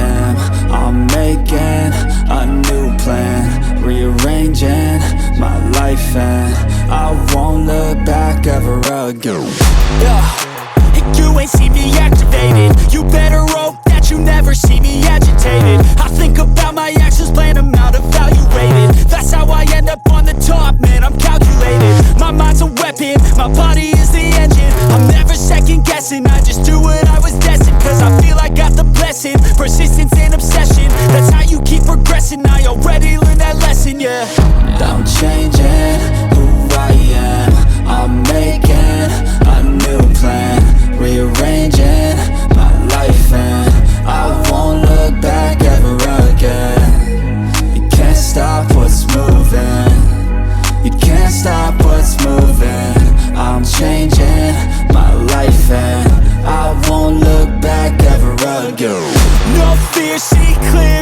am. I'm making a new plan, rearranging my life, and I won't look back ever again. And you ain't see me activated. You better hope that you never see me agitated. I think about my actions, plan them out, evaluated. That's how I end up on the top, man, I'm calculated. My mind's a weapon, my body is the engine. I'm never second guessing, I just do what I was destined. Cause I feel I got the blessing, persistence and obsession. That's how you keep progressing, I already learned that lesson, yeah. I'm changing who I am. I'm making a new plan, rearranging my life, and I won't look back ever again. You can't stop what's moving, you can't stop what's moving. I'm changing my life, and I won't look back ever again. No fear, see clear,